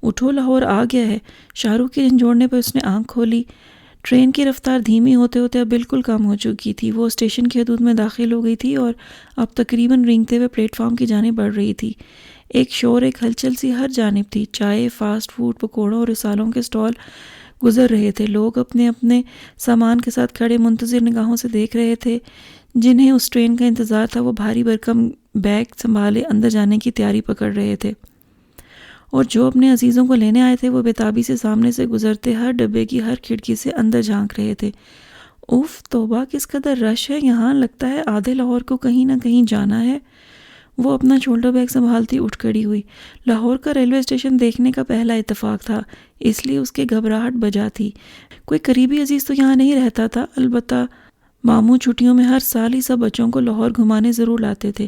اٹھو، لاہور آ گیا ہے۔ شاہ رخ کے جھنجھوڑنے پر اس نے آنکھ کھولی۔ ٹرین کی رفتار دھیمی ہوتے ہوتے اب بالکل کم ہو چکی تھی۔ وہ اسٹیشن کی حدود میں داخل ہو گئی تھی اور اب تقریباً رینگتے ہوئے پلیٹ فارم کی جانب بڑھ رہی تھی۔ ایک شور، ایک ہلچل سی ہر جانب تھی۔ چائے، فاسٹ فوڈ، پکوڑوں اور رسالوں کے سٹال گزر رہے تھے۔ لوگ اپنے اپنے سامان کے ساتھ کھڑے منتظر نگاہوں سے دیکھ رہے تھے۔ جنہیں اس ٹرین کا انتظار تھا وہ بھاری بھرکم بیگ سنبھالے اندر جانے کی تیاری پکڑ رہے تھے، اور جو اپنے عزیزوں کو لینے آئے تھے وہ بےتابی سے سامنے سے گزرتے ہر ڈبے کی ہر کھڑکی سے اندر جھانک رہے تھے۔ اوف توبہ، کس قدر رش ہے یہاں، لگتا ہے آدھے لاہور کو کہیں نہ کہیں جانا ہے۔ وہ اپنا شولڈر بیگ سنبھالتی اٹھ کھڑی ہوئی۔ لاہور کا ریلوے اسٹیشن دیکھنے کا پہلا اتفاق تھا، اس لیے اس کی گھبراہٹ بجا تھی۔ کوئی قریبی عزیز تو یہاں نہیں رہتا تھا، البتہ ماموں چھٹیوں میں ہر سال ہی سب بچوں کو لاہور گھمانے ضرور لاتے تھے۔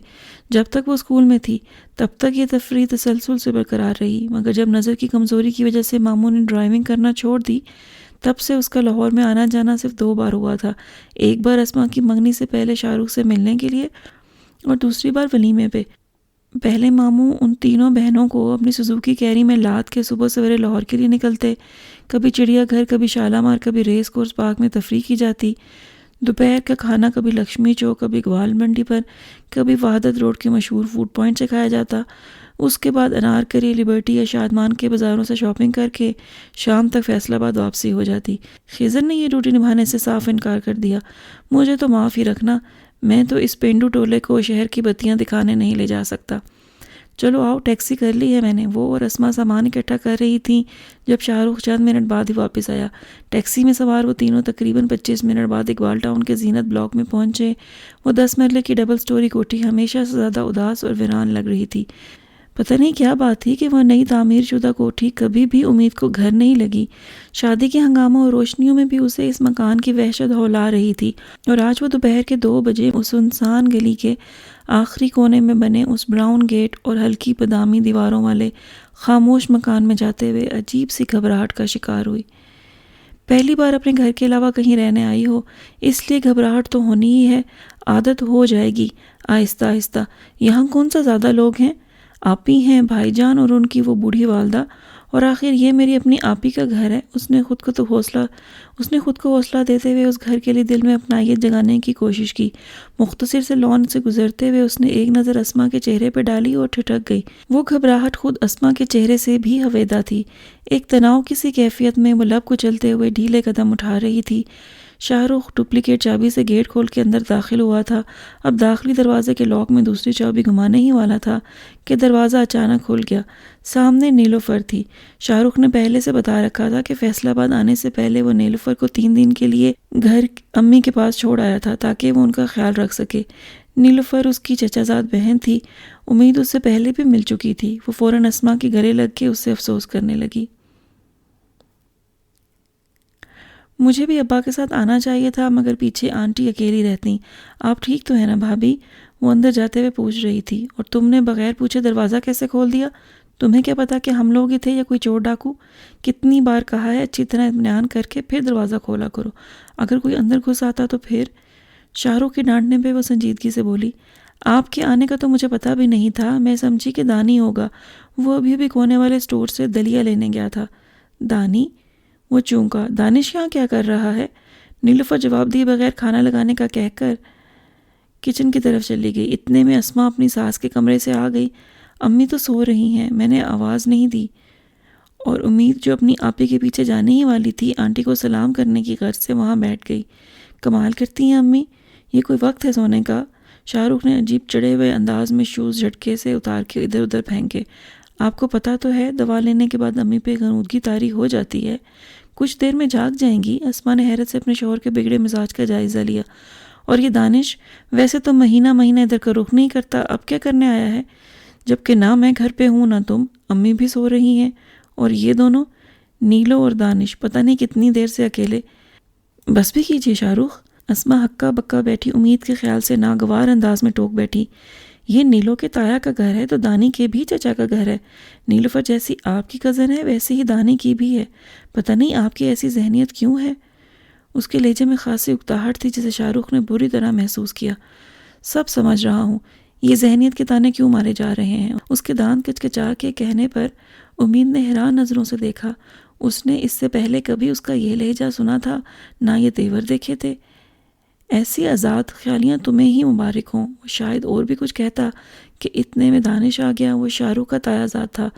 جب تک وہ اسکول میں تھی تب تک یہ تفریح تسلسل سے برقرار رہی، مگر جب نظر کی کمزوری کی وجہ سے ماموں نے ڈرائیونگ کرنا چھوڑ دی تب سے اس کا لاہور میں آنا جانا صرف 2 بار ہوا تھا۔ ایک بار اسما کی منگنی سے پہلے شاہ رخ سے ملنے کے لیے، اور دوسری بار ولیمے پہ۔ پہلے ماموں ان تینوں بہنوں کو اپنی سوزوکی کیری میں لاد کے صبح سویرے لاہور کے لیے نکلتے۔ کبھی چڑیا گھر، کبھی شالامار، کبھی ریس کورس پارک میں تفریح کی جاتی۔ دوپہر کا کھانا کبھی لکشمی چوک، کبھی اقبال منڈی پر، کبھی وحدت روڈ کے مشہور فوڈ پوائنٹ سے کھایا جاتا۔ اس کے بعد انارکلی، لبرٹی یا شادمان کے بازاروں سے شاپنگ کر کے شام تک فیصل آباد واپسی ہو جاتی۔ خضر نے یہ ڈیوٹی نبھانے سے صاف انکار کر دیا۔ مجھے تو معاف ہی رکھنا، میں تو اس پینڈو ٹولے کو شہر کی بتیاں دکھانے نہیں لے جا سکتا۔ چلو آؤ، ٹیکسی کر لی ہے میں نے۔ وہ اور اسما سامان اکٹھا کر رہی تھیں جب شاہ رخ چند منٹ بعد ہی واپس آیا۔ ٹیکسی میں سوار وہ تینوں تقریباً 25 منٹ بعد اقبال ٹاؤن کے زینت بلاک میں پہنچے۔ وہ 10 مرلے کی ڈبل سٹوری کوٹھی ہمیشہ سے زیادہ اداس اور ویران لگ رہی تھی۔ پتہ نہیں کیا بات تھی کہ وہ نئی تعمیر شدہ کوٹھی کبھی بھی امید کو گھر نہیں لگی۔ شادی کے ہنگاموں اور روشنیوں میں بھی اسے اس مکان کی وحشت ہولا رہی تھی، اور آج وہ دوپہر کے 2 بجے اس سنسان گلی کے آخری کونے میں بنے اس براؤن گیٹ اور ہلکی بادامی دیواروں والے خاموش مکان میں جاتے ہوئے عجیب سی گھبراہٹ کا شکار ہوئی۔ پہلی بار اپنے گھر کے علاوہ کہیں رہنے آئی ہو، اس لیے گھبراہٹ تو ہونی ہی ہے، عادت ہو جائے گی آہستہ آہستہ۔ یہاں کون سا زیادہ لوگ ہیں، آپی ہیں، بھائی جان اور ان کی وہ بوڑھی والدہ، اور آخر یہ میری اپنی آپی کا گھر ہے۔ اس نے خود کو حوصلہ دیتے ہوئے اس گھر کے لیے دل میں اپنائیت جگانے کی کوشش کی۔ مختصر سے لان سے گزرتے ہوئے اس نے ایک نظر اسما کے چہرے پہ ڈالی اور ٹھٹک گئی۔ وہ گھبراہٹ خود اسما کے چہرے سے بھی ہویدا تھی۔ ایک تناؤ کسی کیفیت میں وہ لب کچلتے ہوئے ڈھیلے قدم اٹھا رہی تھی۔ شاہ رخ ڈپلیکیٹ چابی سے گیٹ کھول کے اندر داخل ہوا تھا۔ اب داخلی دروازے کے لاک میں دوسری چابی گھمانے ہی والا تھا کہ دروازہ اچانک کھل گیا۔ سامنے نیلوفر تھی۔ شاہ رخ نے پہلے سے بتا رکھا تھا کہ فیصل آباد آنے سے پہلے وہ نیلوفر کو 3 دن کے لیے گھر امی کے پاس چھوڑ آیا تھا تاکہ وہ ان کا خیال رکھ سکے۔ نیلوفر اس کی چچا زاد بہن تھی۔ امید اس سے پہلے بھی مل چکی تھی۔ وہ فوراً اسما کے گلے لگ کے اس سے افسوس کرنے لگی۔ مجھے بھی ابا کے ساتھ آنا چاہیے تھا، مگر پیچھے آنٹی اکیلی رہتی۔ آپ ٹھیک تو ہیں نا بھابھی؟ وہ اندر جاتے ہوئے پوچھ رہی تھی۔ اور تم نے بغیر پوچھے دروازہ کیسے کھول دیا؟ تمہیں کیا پتا کہ ہم لوگ ہی تھے یا کوئی چور ڈاکو؟ کتنی بار کہا ہے اچھی طرح اطمینان کر کے پھر دروازہ کھولا کرو، اگر کوئی اندر گھس آتا تو پھر؟ شاہ رخ کے ڈانٹنے پہ وہ سنجیدگی سے بولی، آپ کے آنے کا تو مجھے پتا بھی نہیں تھا، میں سمجھی کہ دانی ہوگا، وہ ابھی کونے والے اسٹور سے دلیا لینے گیا تھا۔ دانی؟ وہ چونکا۔ دانش یہاں کیا کر رہا ہے؟ نیلوفر جواب دیے بغیر کھانا لگانے کا کہہ کر کچن کی طرف چلی گئی۔ اتنے میں اسما اپنی ساس کے کمرے سے آ گئی۔ امی تو سو رہی ہیں، میں نے آواز نہیں دی، اور امید جو اپنی آپی کے پیچھے جانے ہی والی تھی آنٹی کو سلام کرنے کی غرض سے وہاں بیٹھ گئی۔ کمال کرتی ہیں امی، یہ کوئی وقت ہے سونے کا؟ شاہ رخ نے عجیب چڑھے ہوئے انداز میں شوز جھٹکے سے اتار کے ادھر ادھر پھینکے۔ آپ کو پتہ تو ہے دوا لینے کے بعد امی پہ غنودگی طاری ہو جاتی ہے، کچھ دیر میں جاگ جائیں گی۔ اسما نے حیرت سے اپنے شوہر کے بگڑے مزاج کا جائزہ لیا۔ اور یہ دانش ویسے تو مہینہ مہینہ ادھر کا رخ نہیں کرتا، اب کیا کرنے آیا ہے؟ جبکہ نہ میں گھر پہ ہوں نہ تم، امی بھی سو رہی ہیں، اور یہ دونوں نیلو اور دانش پتہ نہیں کتنی دیر سے اکیلے۔ بس بھی کیجیے شاہ رخ، اسما ہکا بکا بیٹھی امید کے خیال سے ناگوار انداز میں ٹوک بیٹھی۔ یہ نیلو کے تایا کا گھر ہے تو دانی کے بھی چچا کا گھر ہے۔ نیلوفر جیسی آپ کی کزن ہے ویسی ہی دانی کی بھی ہے، پتہ نہیں آپ کی ایسی ذہنیت کیوں ہے؟ اس کے لہجے میں خاصی اکتاہٹ تھی جسے شاہ رخ نے بری طرح محسوس کیا۔ سب سمجھ رہا ہوں، یہ ذہنیت کے تانے کیوں مارے جا رہے ہیں؟ اس کے دانت کچکچا کے کہنے پر امید نے حیران نظروں سے دیکھا۔ اس نے اس سے پہلے کبھی اس کا یہ لہجہ سنا تھا، نہ یہ تیور دیکھے تھے۔ ایسی آزاد خیالیاں تمہیں ہی مبارک ہوں۔ وہ شاید اور بھی کچھ کہتا کہ اتنے میں دانش آ گیا۔ وہ شاہ رخ کا تایا زاد تھا،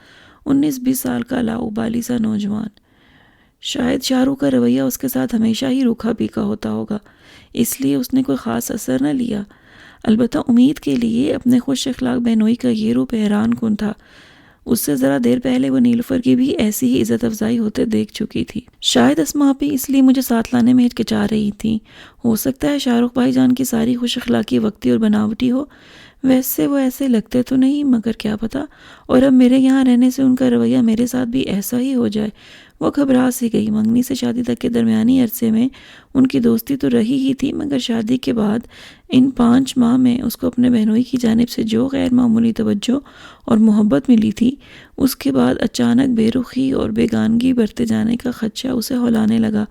19-20 سال کا لاؤبالی سا نوجوان۔ شاید شاہ رخ کا رویہ اس کے ساتھ ہمیشہ ہی روکھا پھیکا ہوتا ہوگا، اس لیے اس نے کوئی خاص اثر نہ لیا۔ البتہ امید کے لیے اپنے خوش اخلاق بہنوئی کا یہ روپ حیران کن تھا۔ اس سے ذرا دیر پہلے وہ نیلوفر کی بھی ایسی ہی عزت افزائی ہوتے دیکھ چکی تھی۔ شاید اسما آپی اس لیے مجھے ساتھ لانے میں ہچکچا رہی تھی۔ ہو سکتا ہے شاہ رخ بھائی جان کی ساری خوش اخلاقی وقتی اور بناوٹی ہو، ویسے وہ ایسے لگتے تو نہیں، مگر کیا پتہ، اور اب میرے یہاں رہنے سے ان کا رویہ میرے ساتھ بھی ایسا ہی ہو جائے۔ وہ گھبرا سی گئی۔ منگنی سے شادی تک کے درمیانی عرصے میں ان کی دوستی تو رہی ہی تھی، مگر شادی کے بعد ان 5 ماہ میں اس کو اپنے بہنوئی کی جانب سے جو غیر معمولی توجہ اور محبت ملی تھی، اس کے بعد اچانک بے رخی اور بیگانگی برتے جانے کا خدشہ اسے ہلانے لگا۔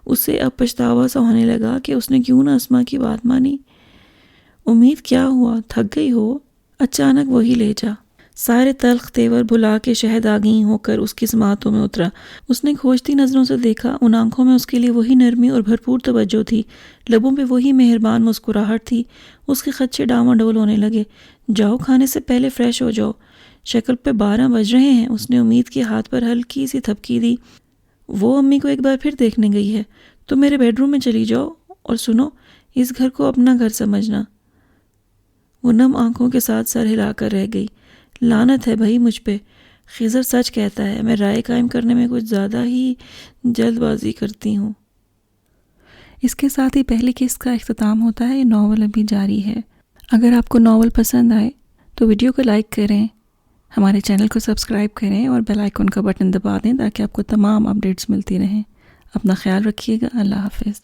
اسے اب پچھتاوا سا ہونے لگا کہ اس نے کیوں نہ اسما کی بات مانی۔ امید کیا ہوا، تھک گئی ہو؟ اچانک وہی لہجہ، سارے تلخ تیور بھلا کے شہد آگیں ہو کر اس کی سماعتوں میں اترا۔ اس نے کھوجتی نظروں سے دیکھا، ان آنکھوں میں اس کے لیے وہی نرمی اور بھرپور توجہ تھی، لبوں پہ وہی مہربان مسکراہٹ تھی۔ اس کے خدشے ڈاواڈول ہونے لگے۔ جاؤ کھانے سے پہلے فریش ہو جاؤ، شکل پہ 12 بج رہے ہیں۔ اس نے امید کے ہاتھ پر ہلکی سی تھپکی دی۔ وہ امی کو ایک بار پھر دیکھنے گئی ہے، تم میرے بیڈ روم میں چلی جاؤ، اور سنو، اس گھر کو اپنا گھر سمجھنا۔ وہ نم آنکھوں کے ساتھ سر ہلا کر رہ گئی۔ لعنت ہے بھائی مجھ پہ، خضر سچ کہتا ہے، میں رائے قائم کرنے میں کچھ زیادہ ہی جلد بازی کرتی ہوں۔ اس کے ساتھ ہی پہلی قسط کا اختتام ہوتا ہے۔ یہ ناول ابھی جاری ہے۔ اگر آپ کو ناول پسند آئے تو ویڈیو کو لائک کریں، ہمارے چینل کو سبسکرائب کریں اور بیل آئیکن کا بٹن دبا دیں تاکہ آپ کو تمام اپڈیٹس ملتی رہیں۔ اپنا خیال رکھیے گا۔ اللہ حافظ۔